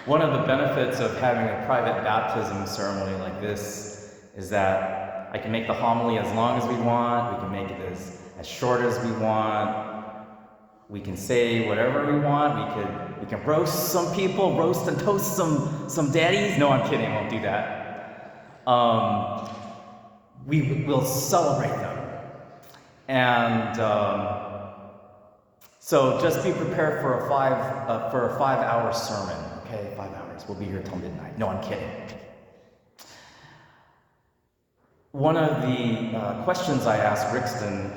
One of the benefits of having a private baptism ceremony like this is that I can make the homily as long as we want, we can make it as short as we want, we can say whatever we want, we can roast some people, roast and toast some daddies. No, I'm kidding, I won't do that. We will celebrate them. And so just be prepared for a 5-hour sermon. Okay, 5 hours. We'll be here till midnight. No, I'm kidding. One of the questions I asked Rixton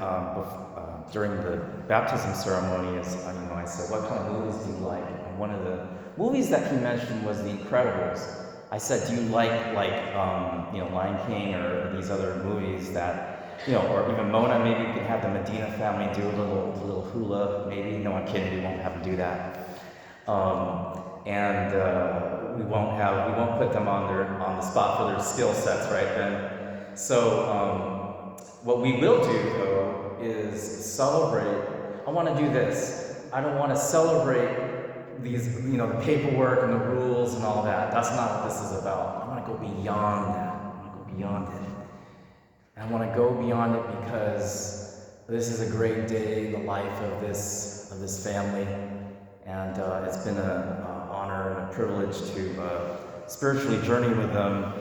during the baptism ceremony is, I said, what kind of movies do you like? And one of the movies that he mentioned was The Incredibles. I said, do you like Lion King or these other movies that, or even Mona? Maybe we could have the Medina family do a little hula. Maybe. No, I'm kidding. We won't have them do that. We won't put them on the spot for their skill sets right then. So what we will do though is celebrate. I want to do this. I don't want to celebrate these, the paperwork and the rules and all that. That's not what this is about. I want to go beyond that. I want to go beyond it. And I want to go beyond it because this is a great day in the life of this family, and it's been an honor and a privilege to spiritually journey with them.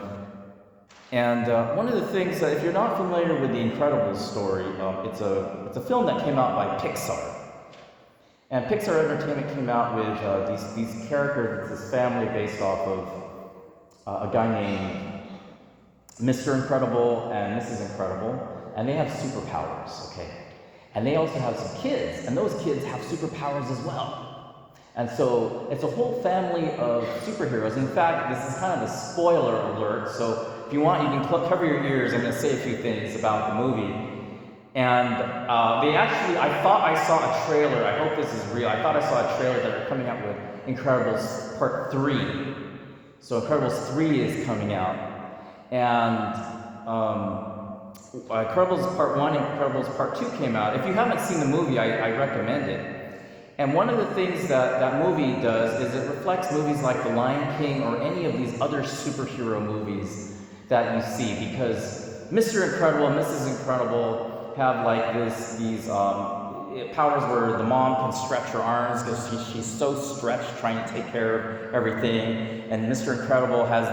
And one of the things that, if you're not familiar with The Incredibles story, it's a film that came out by Pixar. And Pixar Entertainment came out with these characters, this family based off of a guy named Mr. Incredible and Mrs. Incredible, and they have superpowers, okay? And they also have some kids, and those kids have superpowers as well. And so it's a whole family of superheroes. In fact, this is kind of a spoiler alert, so if you want, you can cover your ears. I'm going to say a few things about the movie. And I thought I saw a trailer. I hope this is real. I thought I saw a trailer that they're coming out with Incredibles Part 3. So Incredibles 3 is coming out. And Incredibles Part 1 and Incredibles Part 2 came out. If you haven't seen the movie, I recommend it. And one of the things that movie does is it reflects movies like The Lion King or any of these other superhero movies that you see, because Mr. Incredible and Mrs. Incredible have like these powers where the mom can stretch her arms because she's so stretched trying to take care of everything, and Mr. Incredible has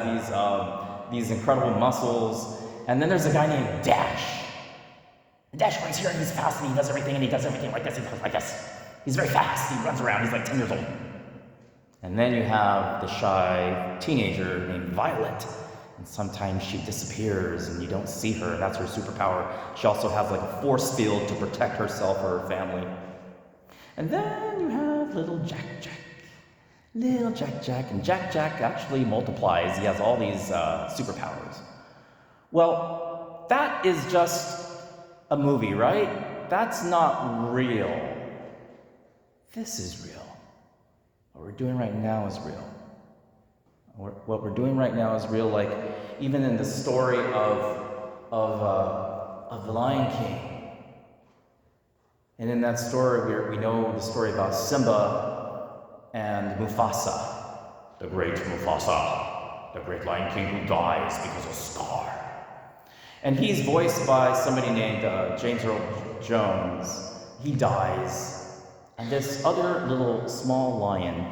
these incredible muscles. And then there's a guy named Dash. And Dash runs here and he's fast and he does everything like this. He goes like this. He's very fast. He runs around. He's like 10 years old. And then you have the shy teenager named Violet. And sometimes she disappears and you don't see her. That's her superpower. She also has like a force field to protect herself or her family. And then you have little Jack Jack. Little Jack Jack. And Jack Jack actually multiplies. He has all these superpowers. Well, that is just a movie, right? That's not real. This is real. What we're doing right now is real. What we're doing right now is real, like even in the story of The Lion King. And in that story, we know the story about Simba and Mufasa, the great Mufasa, the great Lion King who dies because of Scar. And he's voiced by somebody named James Earl Jones. He dies, and this other little small lion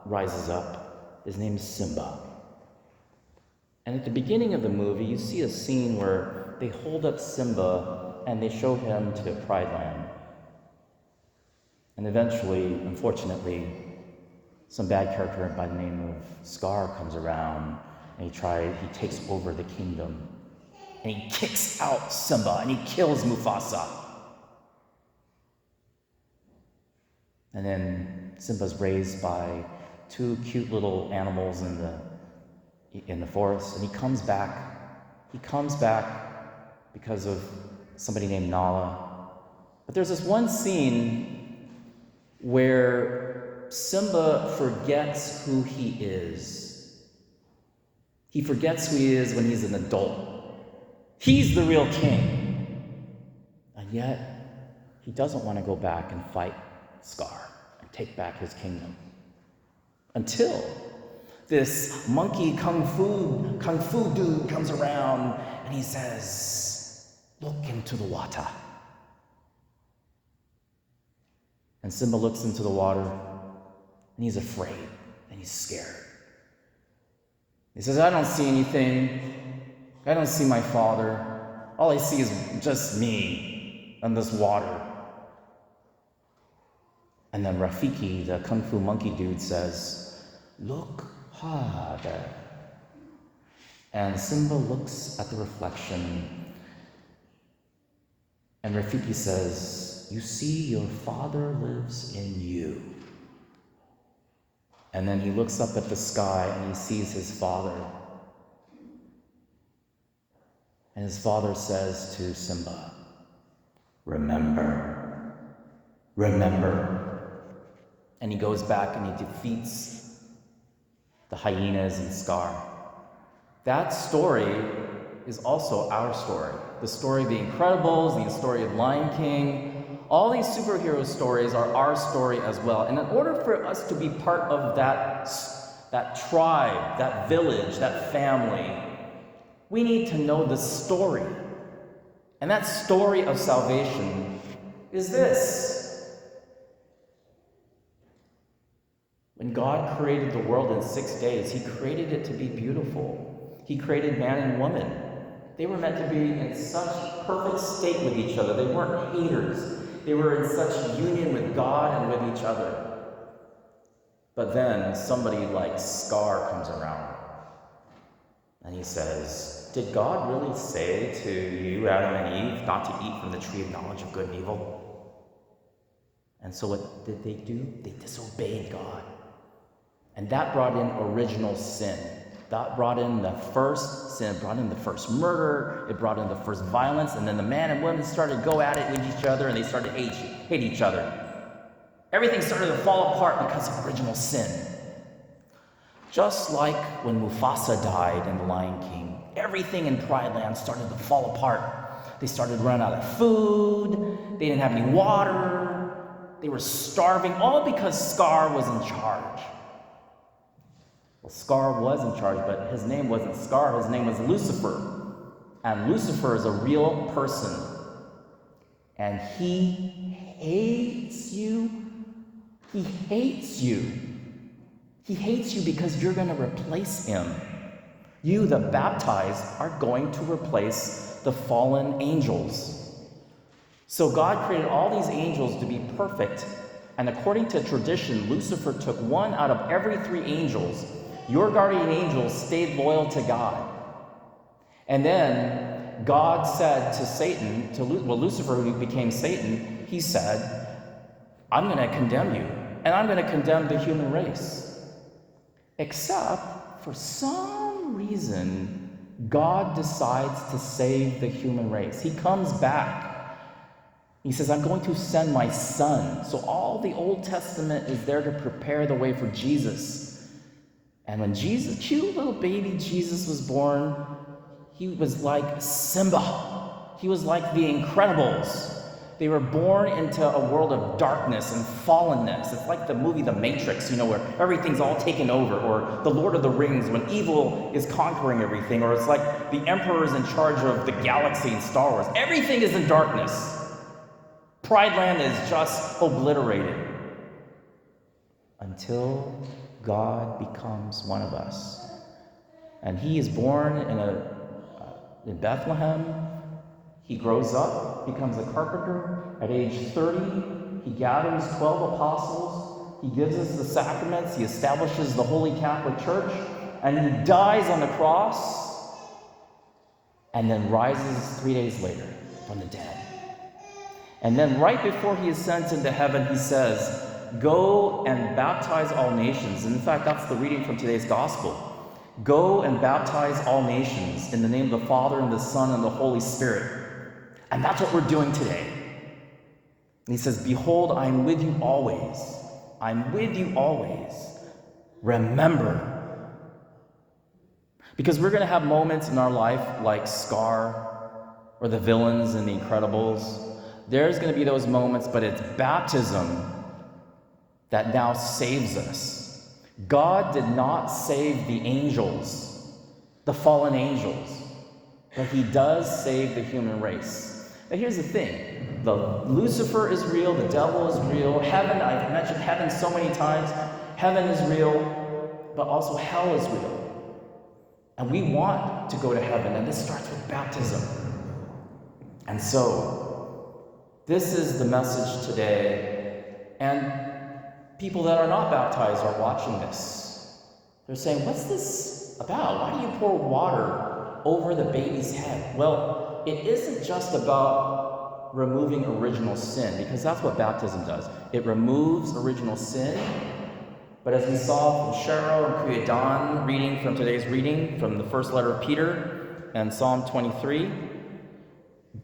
rises up. His name is Simba. And at the beginning of the movie, you see a scene where they hold up Simba and they show him to Pride Land. And eventually, unfortunately, some bad character by the name of Scar comes around and he takes over the kingdom. And he kicks out Simba and he kills Mufasa. And then Simba's raised by two cute little animals in the forest, and he comes back. He comes back because of somebody named Nala. But there's this one scene where Simba forgets who he is. He forgets who he is when he's an adult. He's the real king. And yet, he doesn't want to go back and fight Scar and take back his kingdom. Until this monkey kung fu dude comes around and he says, look into the water. And Simba looks into the water and he's afraid and he's scared. He says, I don't see anything. I don't see my father. All I see is just me and this water. And then Rafiki, the kung fu monkey dude, says, look harder. And Simba looks at the reflection, and Rafiki says, you see, your father lives in you. And then he looks up at the sky and he sees his father. And his father says to Simba, remember, remember. And he goes back and he defeats the hyenas and Scar. That story is also our story. The story of The Incredibles, the story of Lion King. All these superhero stories are our story as well. And in order for us to be part of that tribe, that village, that family, we need to know the story. And that story of salvation is this. When God created the world in 6 days, he created it to be beautiful. He created man and woman. They were meant to be in such perfect state with each other. They weren't haters. They were in such union with God and with each other. But then somebody like Scar comes around and he says, did God really say to you, Adam and Eve, not to eat from the tree of knowledge of good and evil? And so what did they do? They disobeyed God. And that brought in original sin. That brought in the first sin, it brought in the first murder, it brought in the first violence, and then the man and women started to go at it with each other and they started to hate each other. Everything started to fall apart because of original sin. Just like when Mufasa died in The Lion King, everything in Pride Land started to fall apart. They started to run out of food, they didn't have any water, they were starving, all because Scar was in charge. Well, Scar was in charge, but his name wasn't Scar, his name was Lucifer. And Lucifer is a real person. And he hates you. He hates you. He hates you because you're going to replace him. You, the baptized, are going to replace the fallen angels. So God created all these angels to be perfect. And according to tradition, Lucifer took one out of every 3 angels. Your guardian angels stayed loyal to God. And then God said to Satan, Lucifer, who became Satan, he said, I'm going to condemn you, and I'm going to condemn the human race. Except, for some reason, God decides to save the human race. He comes back. He says, I'm going to send my son. So all the Old Testament is there to prepare the way for Jesus. And when cute little baby Jesus was born, he was like Simba. He was like the Incredibles. They were born into a world of darkness and fallenness. It's like the movie The Matrix, where everything's all taken over, or The Lord of the Rings, when evil is conquering everything, or it's like the Emperor is in charge of the galaxy in Star Wars. Everything is in darkness. Pride Land is just obliterated. Until God becomes one of us. And he is born in Bethlehem. He grows up, becomes a carpenter. At age 30, he gathers 12 apostles. He gives us the sacraments. He establishes the Holy Catholic Church. And he dies on the cross and then rises 3 days later from the dead. And then right before he ascends into heaven, he says, go and baptize all nations. And in fact, that's the reading from today's gospel. Go and baptize all nations in the name of the Father and the Son and the Holy Spirit. And that's what we're doing today. And he says, behold, I'm with you always. I'm with you always. Remember. Because we're going to have moments in our life like Scar or the villains in The Incredibles. There's going to be those moments, but it's baptism that now saves us. God did not save the angels, the fallen angels, but he does save the human race. But here's the thing. Lucifer is real, the devil is real, heaven, I've mentioned heaven so many times. Heaven is real, but also hell is real. And we want to go to heaven, and this starts with baptism. And so, this is the message today, and people that are not baptized are watching this. They're saying, what's this about? Why do you pour water over the baby's head? Well, it isn't just about removing original sin, because that's what baptism does. It removes original sin. But as we saw from Cheryl and Kuya Don reading from today's reading from the first letter of Peter and Psalm 23,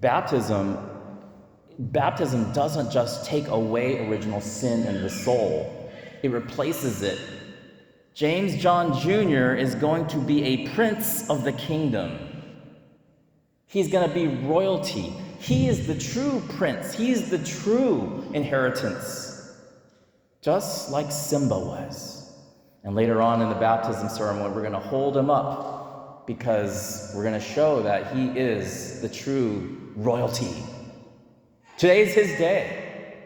baptism doesn't just take away original sin in the soul. It replaces it. James John Jr. is going to be a prince of the kingdom. He's going to be royalty. He is the true prince. He is the true inheritance. Just like Simba was. And later on in the baptism ceremony, we're going to hold him up because we're going to show that he is the true royalty. Today is his day.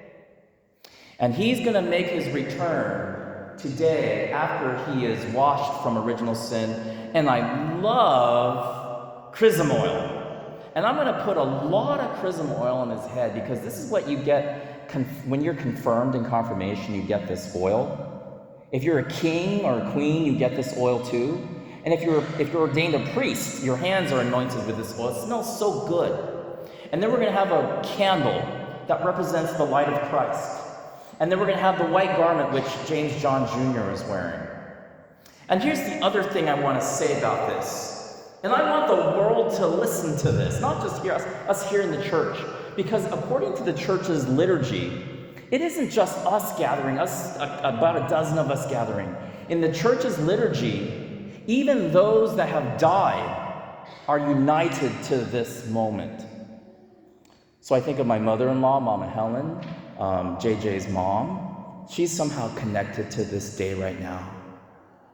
And he's going to make his return today after he is washed from original sin. And I love chrism oil. And I'm going to put a lot of chrism oil on his head because this is what you get. When you're confirmed in confirmation, you get this oil. If you're a king or a queen, you get this oil too. And if you're ordained a priest, your hands are anointed with this oil. It smells so good. And then we're going to have a candle that represents the light of Christ. And then we're going to have the white garment which James John Jr. is wearing. And here's the other thing I want to say about this. And I want the world to listen to this, not just us here in the church. Because according to the church's liturgy, it isn't just us gathering, about a dozen of us gathering. In the church's liturgy, even those that have died are united to this moment. So I think of my mother-in-law, Mama Helen, JJ's mom. She's somehow connected to this day right now.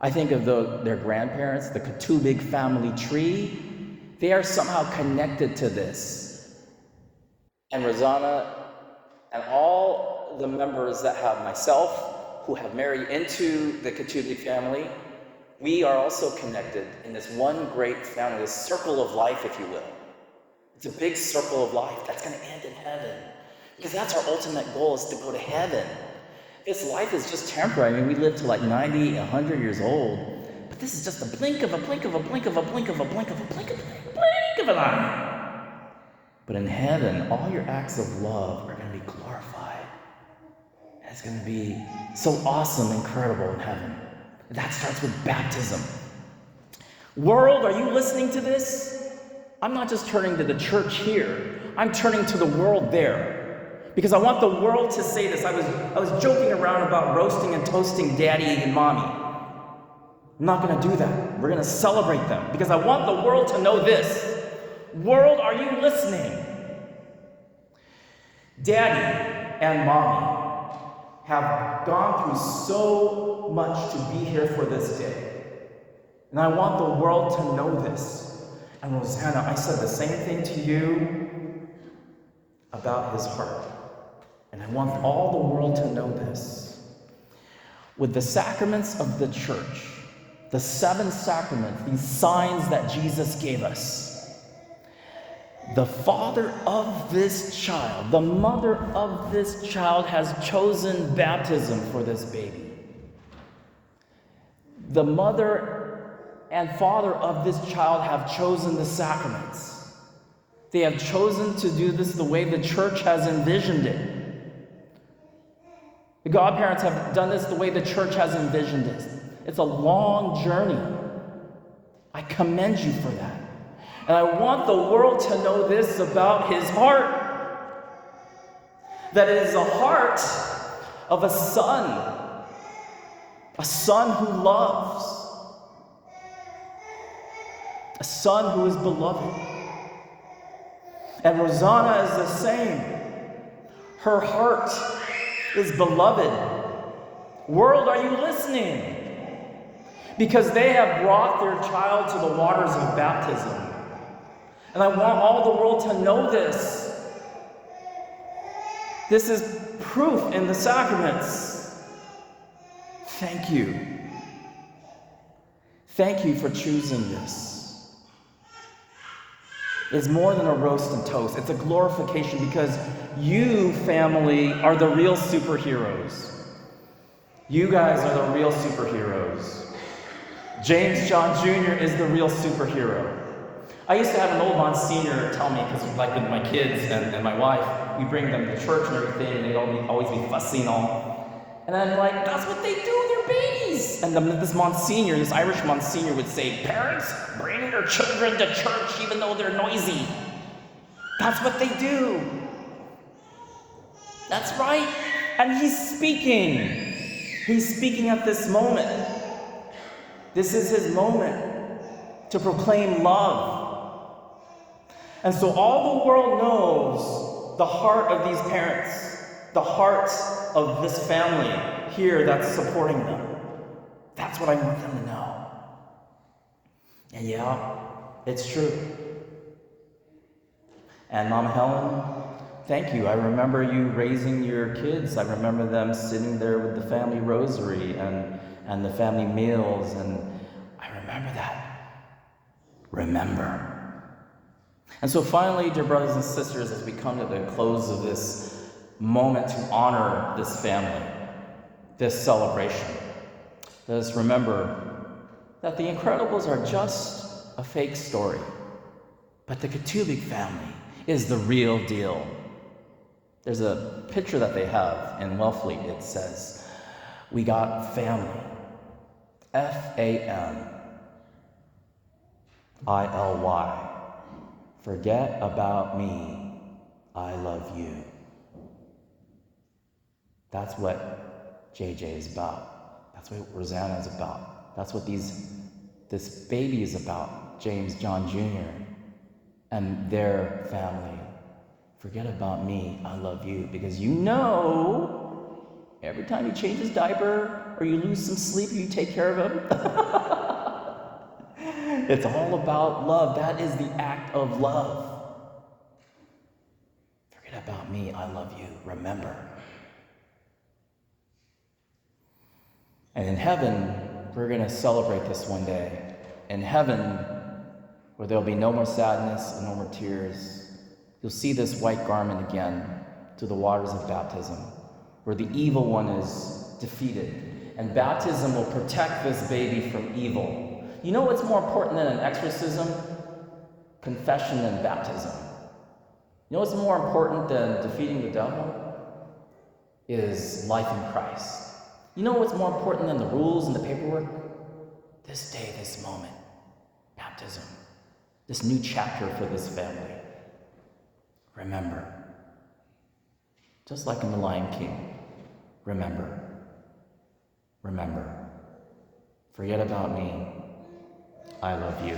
I think of their grandparents, the Katubig family tree. They are somehow connected to this. And Rosanna and all the members that have myself, who have married into the Katubig family, we are also connected in this one great family, this circle of life, if you will. It's a big circle of life that's going to end in heaven. Because that's our ultimate goal, is to go to heaven. This life is just temporary. I mean, we live to like 90, 100 years old. But this is just a blink of a blink of a blink of a blink of a blink of a blink of a blink of an eye. But in heaven, all your acts of love are going to be glorified. And it's going to be so awesome, incredible in heaven. That starts with baptism. World, are you listening to this? I'm not just turning to the church here. I'm turning to the world there. Because I want the world to say this. I was joking around about roasting and toasting daddy and mommy. I'm not going to do that. We're going to celebrate them. Because I want the world to know this. World, are you listening? Daddy and mommy have gone through so much to be here for this day. And I want the world to know this. And Rosanna, I said the same thing to you about his heart. And I want all the world to know this. With the sacraments of the church, the 7 sacraments, these signs that Jesus gave us, the father of this child, the mother of this child has chosen baptism for this baby. The mother and father of this child have chosen the sacraments. They have chosen to do this the way the church has envisioned it. The godparents have done this the way the church has envisioned it. It's a long journey. I commend you for that. And I want the world to know this about his heart. That it is a heart of a son who loves, a son who is beloved. And Rosanna is the same. Her heart is beloved. World, are you listening? Because they have brought their child to the waters of baptism. And I want all the world to know this. This is proof in the sacraments. Thank you. Thank you for choosing this. It's more than a roast and toast. It's a glorification because you, family, are the real superheroes. You guys are the real superheroes. James John Jr. is the real superhero. I used to have an old Monsignor tell me, because like with my kids and my wife, we bring them to church and everything, and they'd always be fussy and all. And I'm like, that's what they do, they're babies. And this Monsignor, this Irish Monsignor would say, parents, bring their children to church even though they're noisy. That's what they do. That's right. And he's speaking. He's speaking at this moment. This is his moment to proclaim love. And so all the world knows the heart of these parents, the heart of this family here that's supporting them. That's what I want them to know. And yeah, it's true. And Mama Helen, thank you. I remember you raising your kids. I remember them sitting there with the family rosary and the family meals, and I remember that. Remember. And so finally, dear brothers and sisters, as we come to the close of this moment to honor this family, this celebration, let us remember that the Incredibles are just a fake story, but the Katulik family is the real deal. There's a picture that they have in Wellfleet. It says, we got family. F-A-M-I-L-Y. Forget about me. I love you. That's what JJ is about. That's what Rosanna is about. That's what this baby is about, James John Jr. and their family. Forget about me, I love you. Because you know, every time you change his diaper or you lose some sleep, you take care of him. It's all about love. That is the act of love. Forget about me, I love you. Remember. And in heaven, we're going to celebrate this one day. In heaven, where there'll be no more sadness and no more tears, you'll see this white garment again to the waters of baptism, where the evil one is defeated. And baptism will protect this baby from evil. You know what's more important than an exorcism? Confession and baptism. You know what's more important than defeating the devil? Is life in Christ. You know what's more important than the rules and the paperwork? This day, this moment. Baptism. This new chapter for this family. Remember. Just like in The Lion King. Remember. Remember. Forget about me. I love you.